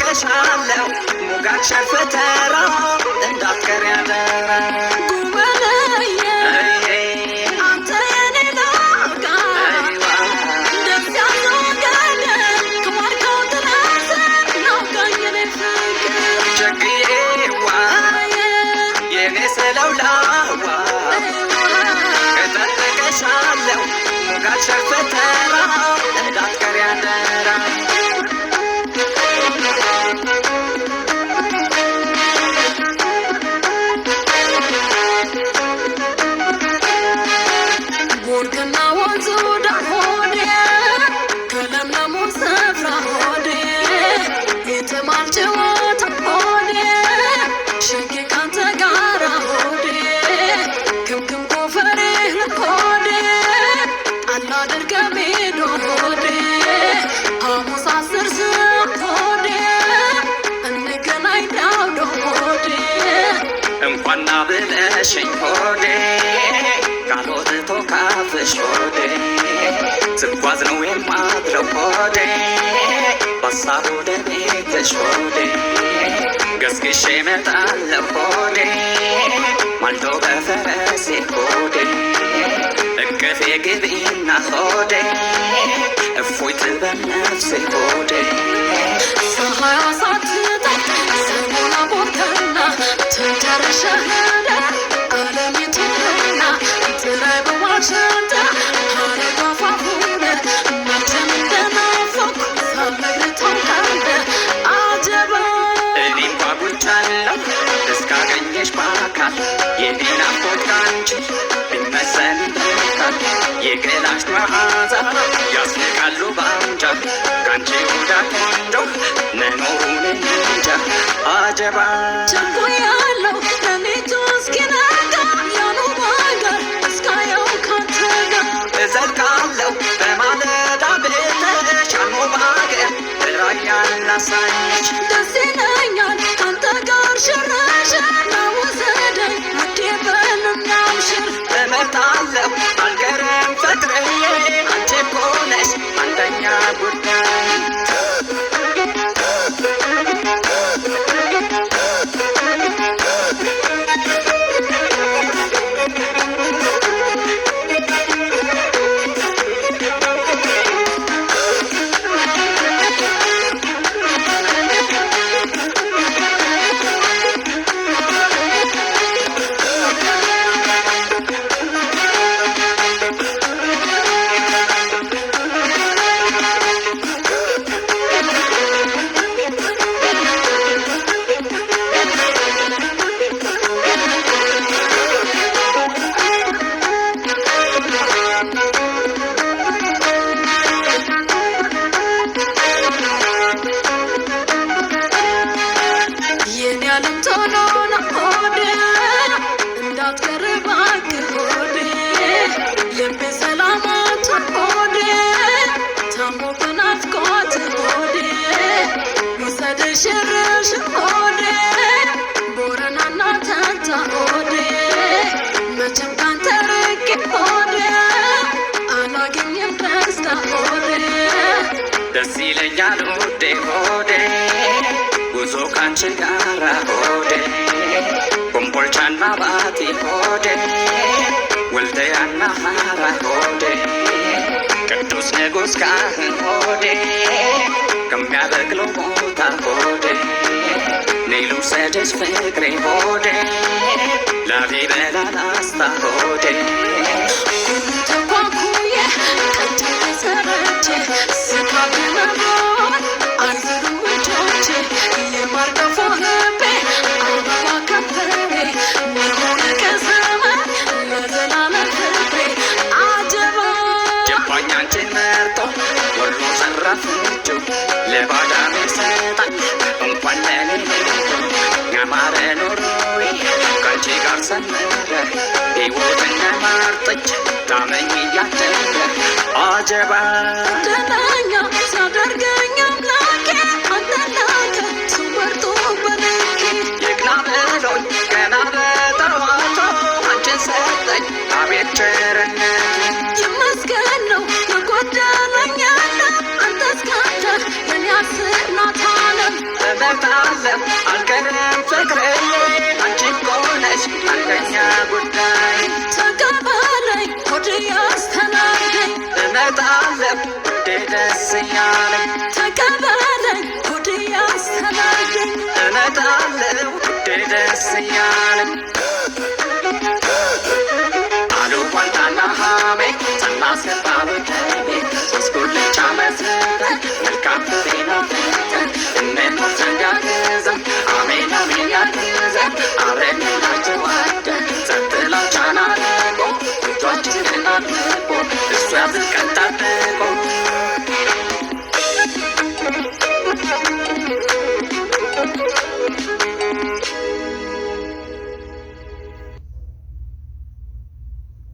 እጠብቅሻለሁ ሙጋት ሸርፈተራ እንዳትቀሪ አደራ ጉበለየ አንተ የኔ ላጋ ደስ ያዞገደ ከማርከው ትራስ ናውጋኝ የኔ ፍቅር ጀግዬዋ የኔ ስለውላዋ እጠብቅሻለሁ ሙጋት ሸርፈተራ እንዳትቀሪ አደራ ቦርቅና ወንዙ ዳር ሆዴ ከለምለሙ ስፍራ ሆዴ የተማር ጨዋታ ሆዴ ሸጌ ካንተ ጋራ ሆዴ ክምክም ጎፈሬ ሆዴ ጣል አድርገህ ሜዶ ሆዴ ሐሙስ 10 ሰዓት ሆዴ እንገናኝ ዳውዶ ሆዴ እንኳን ብለሽኝ ሆዴ ካልወጥቶ ካፍሽ ሆዴ ስጓዝ ነው የማድረው ሆዴ በሀሳብ ወደ ቤትሽ ሆዴ ገስግሼ እመጣለሁ ሆዴ ማልዶ በፈረሴ ሆዴ እቅፌ ግቢና ሆዴ እፎይ ትበል ነፍሴ ሆዴ ፀሐይ ሳትጠልቅ ሰሞና ቦተና ተንተርሸህ ዓለሚቱና ጥራይ በዋሽንታ ሐረጓ ፋፉነ መቼም እንደናፈኩ ሳልነግርህ ታውቃለህ አጀባ እኔም ጓጉቻለሁ እስካገኘሽ በአካል የኔ ናፍቆት ካንቺ ቢመዘን ይበልጣል የገላሽ መዓዛ ያስንቃሉ ባንጃ ካንቺ ወዳ ቆንጆ መኖሩን እንጃ አጀባ ቸኩያለሁ ሌሊቱ እስኪነጋ ያኑ ነገር እስካየው ካንተ ጋር እዘልቃለሁ በማለዳ ቤትሽ ያኑ ባገር ራያን ላሳይሽ ደስ ይለኛል ካንተ ጋር ሽርሽር ናውሰደኝ ውዴ በልናውሽር እመጣለሁ አልገርም ፍቅርዬ አንቺ እኮ ነሽ አንደኛ ጉዳይ የኔ ዓለም ቶሎ ና ሆዴ እንዳትቀር እባክህ ሆዴ ልቤ ሰላም አጥቶ ሆዴ ታሞ በናፍቆት ሆዴ ውሰድህ ሽርሽር ሆዴ ቦረናና ተንታ ሆዴ መቼም ካንተ ርቄ ሆዴ አላገኝም ደስታ ሆዴ ደስ ይለኛል ውዴ ሆዴ ጉዞ ካንቺ ጋራ ሆዴ ኮምቦልቻና ባቲ ሆዴ ወልደያና ሐራ ሆዴ ቅዱስ ንጉሥ ካህን ሆዴ ከሚያበቅለው ቦታ ሆዴ ነይ ልውሰድሽ ፍቅሬ ሆዴ ላሊበላ ላስታ ሆዴ ሁሉ ተኳኩዬ ቀጭ ተሰረቼ ስጋ ቢመሮን አይዝሉም እጆቼ የማርገፎ ልቤ አበባ ከበሬ መሆን ከዘመን ለዘላለም ፍቅሬ አጀባ ጀባኝ አንቺን መርጦ ወሎ ሰራፍ እጁ ለባዳሜ ሰጣኝ እንኳን ለኔ ያማረ ኑሮዬ ካንቺ ጋር ሰመረ ሕይወትና ማርጠች ታመኝ እያደረ አጀባ ደናኛ ሲያደርገኝ አምላኬ አንተላከ ስወርጦ በልኬ ይግና ብሎኝ ገና በጠዋቱ አንቺን ሰጠኝ አቤት ቸርነት ይመስገን ነው የጎደለኝ የለም አንተ እስካንተ የኔ አስር ናት ዓለም ደስ እያለኝ ተቀበለኝ ሆዴ ያስተናግደኝ እመጣለሁ ውዴ ደስ እያለኝ አሉባልታና ሐሜት ሳናስገባ በቤት ሶስት ጉልቻ መስርተን መልካም ፍሬ አፍርተን እንኖር ዘንድ ያግዘን አሜን አሜን ያግዘን አብረን እንዋደድ ጸጥ ላልቻልን አድርጎ እጆቻችንን አድርገን